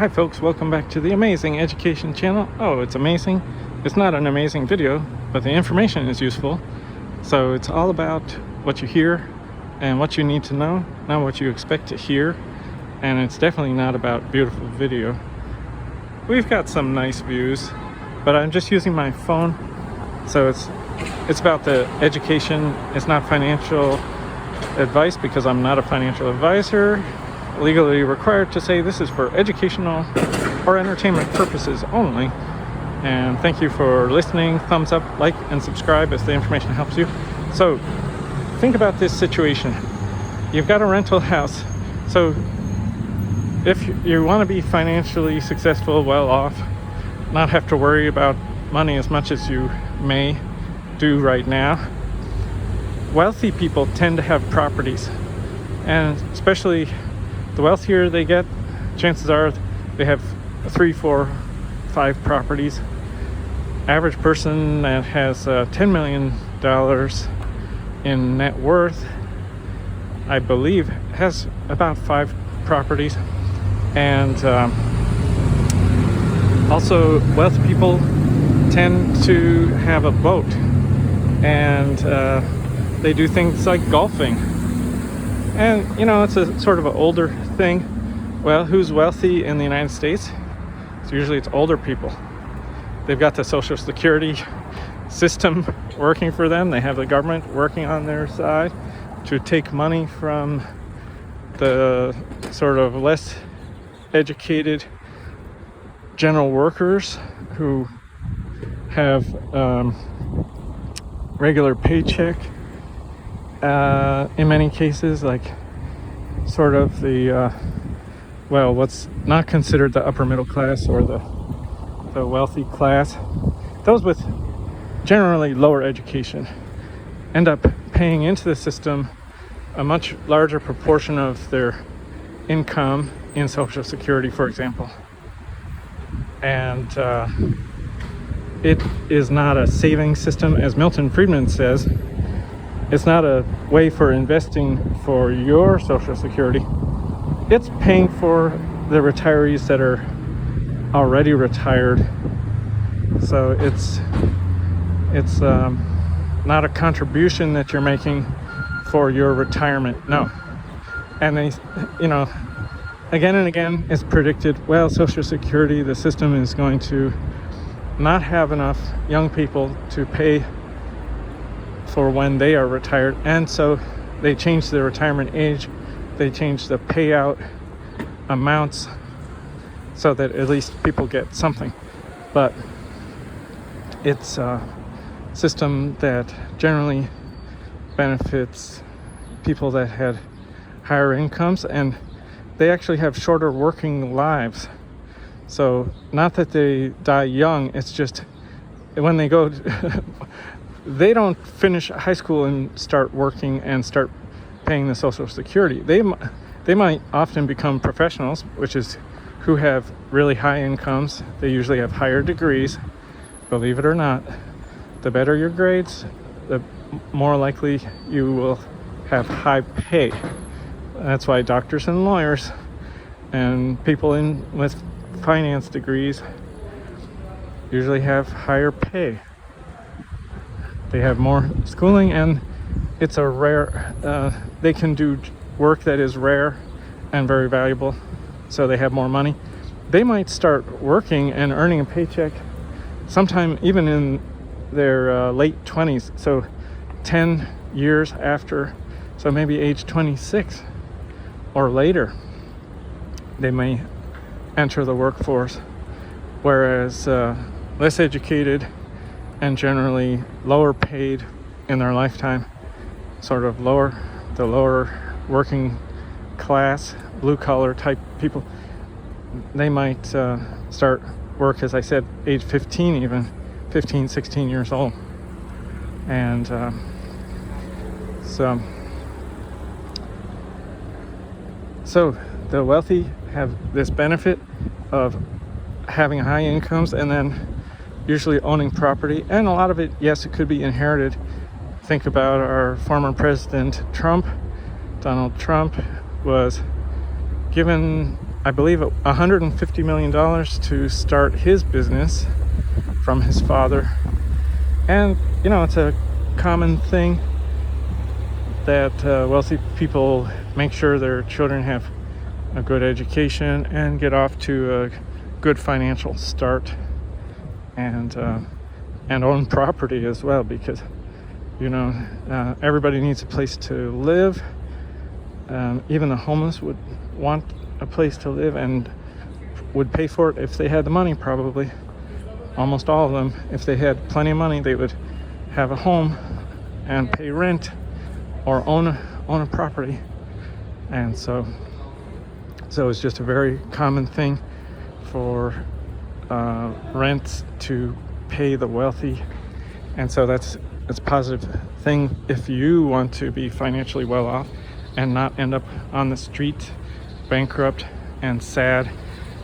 Hi folks, welcome back to the Amazing Education channel. Oh, it's amazing. It's not an amazing video, but the information is useful. So it's all about what you hear and what you need to know, not what you expect to hear. And it's definitely not about beautiful video. We've got some nice views, but I'm just using my phone. So it's about the education. It's not financial advice because I'm not a financial advisor. Legally required to say this is for educational or entertainment purposes only. And thank you for listening. Thumbs up, like, and subscribe if the information helps you. So think about this situation. You've got a rental house. So if you want to be financially successful, well off, not have to worry about money as much as you may do right now, wealthy people tend to have properties. And especially the wealthier they get, chances are they have 3, 4, 5 properties. Average person that has $10 million in net worth, I believe, has about 5 properties. And also wealthy people tend to have a boat, and they do things like golfing. And you know, it's a sort of an older thing. Well, who's wealthy in the United States? So usually it's older people. They've got the Social Security system working for them. They have the government working on their side to take money from the sort of less educated general workers who have regular paycheck. In many cases, like sort of the what's not considered the upper middle class or the wealthy class, those with generally lower education end up paying into the system a much larger proportion of their income in Social Security, for example. And it is not a saving system, as Milton Friedman says. It's not a way for investing for your Social Security. It's paying for the retirees that are already retired. So it's not a contribution that you're making for your retirement. No. And they, you know, again and again, it's predicted, well, Social Security, the system is going to not have enough young people to pay for when they are retired, and so they change the retirement age, they change the payout amounts so that at least people get something. But it's a system that generally benefits people that had higher incomes, and they actually have shorter working lives. So not that they die young, it's just when they go they don't finish high school and start working and start paying the Social Security. They might often become professionals, which is who have really high incomes. They usually have higher degrees. Believe it or not, the better your grades, the more likely you will have high pay. That's why doctors and lawyers and people with finance degrees usually have higher pay. They have more schooling, and it's a rare, they can do work that is rare and very valuable, so they have more money. They might start working and earning a paycheck sometime even in their late 20s, so 10 years after, so maybe age 26 or later, they may enter the workforce, whereas less educated and generally lower paid in their lifetime, sort of the lower working class, blue collar type people, they might start work, as I said, age 15, even 15, 16 years old. And so the wealthy have this benefit of having high incomes and then usually owning property, and a lot of it, yes, it could be inherited. Think about our former president Trump. Donald Trump was given I believe, $150 million to start his business from his father. And, it's a common thing that wealthy people make sure their children have a good education and get off to a good financial start, and own property as well, because everybody needs a place to live. Even the homeless would want a place to live and would pay for it if they had the money. Probably almost all of them, if they had plenty of money, they would have a home and pay rent or own a property. And so it's just a very common thing for rent to pay the wealthy. And so it's a positive thing if you want to be financially well off and not end up on the street, bankrupt and sad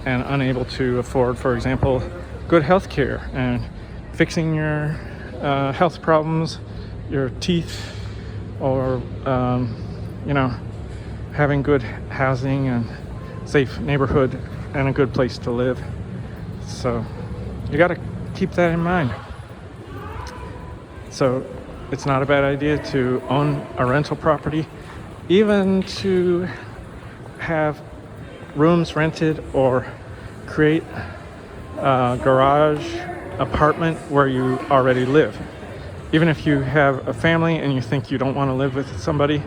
and unable to afford, for example, good health care and fixing your health problems, your teeth, or having good housing and safe neighborhood and a good place to live. So you got to keep that in mind. So it's not a bad idea to own a rental property, even to have rooms rented or create a garage apartment where you already live. Even if you have a family and you think you don't want to live with somebody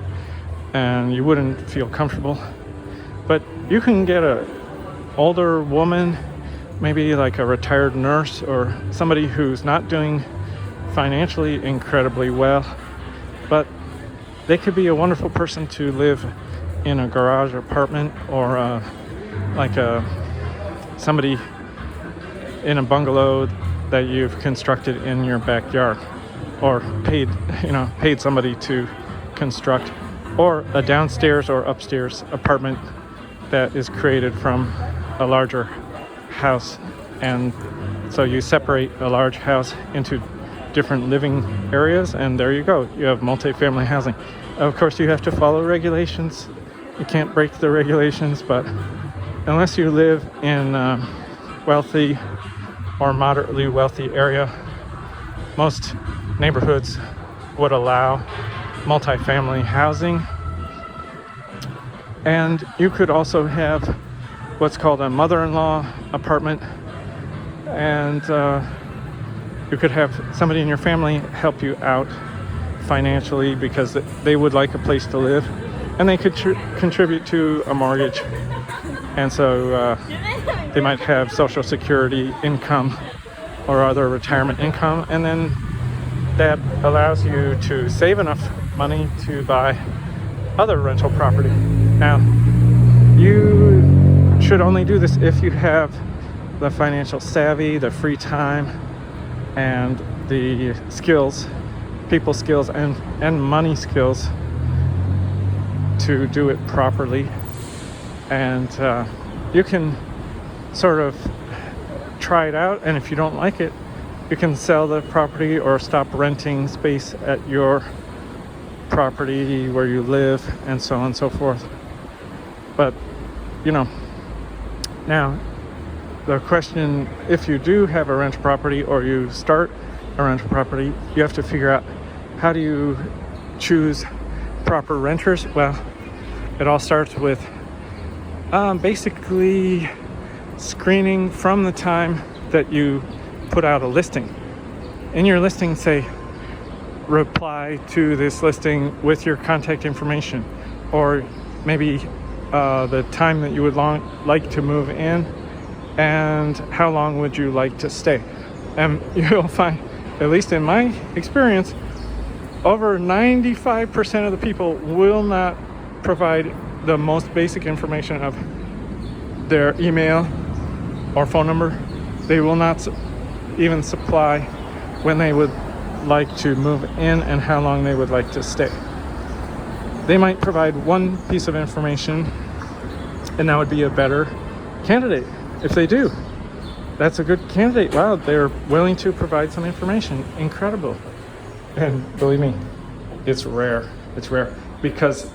and you wouldn't feel comfortable, but you can get a older woman, maybe like a retired nurse or somebody who's not doing financially incredibly well, but they could be a wonderful person to live in a garage apartment, or somebody in a bungalow that you've constructed in your backyard, or paid somebody to construct, or a downstairs or upstairs apartment that is created from a larger house. And so you separate a large house into different living areas, and there you go, you have multifamily housing. Of course, you have to follow regulations. You can't break the regulations, but unless you live in a wealthy or moderately wealthy area, most neighborhoods would allow multifamily housing. And you could also have what's called a mother-in-law apartment, and you could have somebody in your family help you out financially because they would like a place to live, and they could contribute to a mortgage. And so they might have Social Security income or other retirement income, and then that allows you to save enough money to buy other rental property. Now, you should only do this if you have the financial savvy, the free time, and the skills, people skills and money skills to do it properly. And you can sort of try it out, and if you don't like it, you can sell the property or stop renting space at your property where you live, and so on and so forth. But now the question, if you do have a rental property or you start a rental property, you have to figure out, how do you choose proper renters? Well, it all starts with basically screening from the time that you put out a listing. In your listing, say, reply to this listing with your contact information, or maybe the time that you would like to move in, and how long would you like to stay. And you'll find, at least in my experience, over 95% of the people will not provide the most basic information of their email or phone number. They will not even supply when they would like to move in and how long they would like to stay. They might provide one piece of information, and that would be a better candidate. If they do, that's a good candidate. Wow, they're willing to provide some information. Incredible. And believe me, it's rare. It's rare, because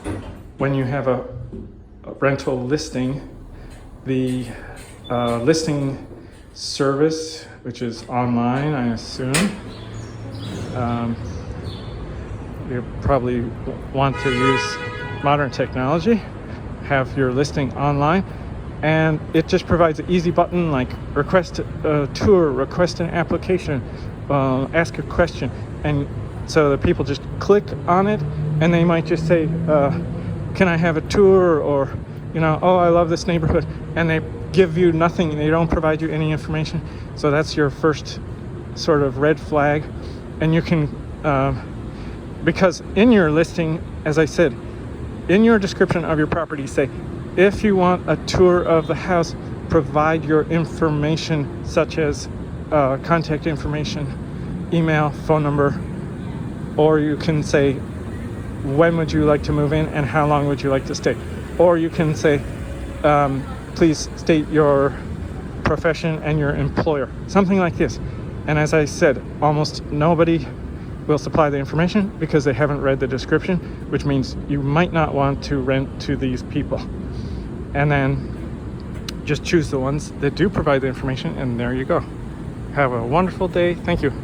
when you have a rental listing, the listing service, which is online, I assume. You probably want to use modern technology, have your listing online, and it just provides an easy button like request a tour, request an application, ask a question, and so the people just click on it, and they might just say, can I have a tour, or oh, I love this neighborhood, and they give you nothing, they don't provide you any information. So that's your first sort of red flag. And you can because in your listing, as I said, in your description of your property, say, if you want a tour of the house, provide your information, such as contact information, email, phone number, or you can say, when would you like to move in and how long would you like to stay? Or you can say, please state your profession and your employer, something like this. And as I said, almost nobody will supply the information because they haven't read the description, which means you might not want to rent to these people. And then just choose the ones that do provide the information, and there you go. Have a wonderful day. Thank you.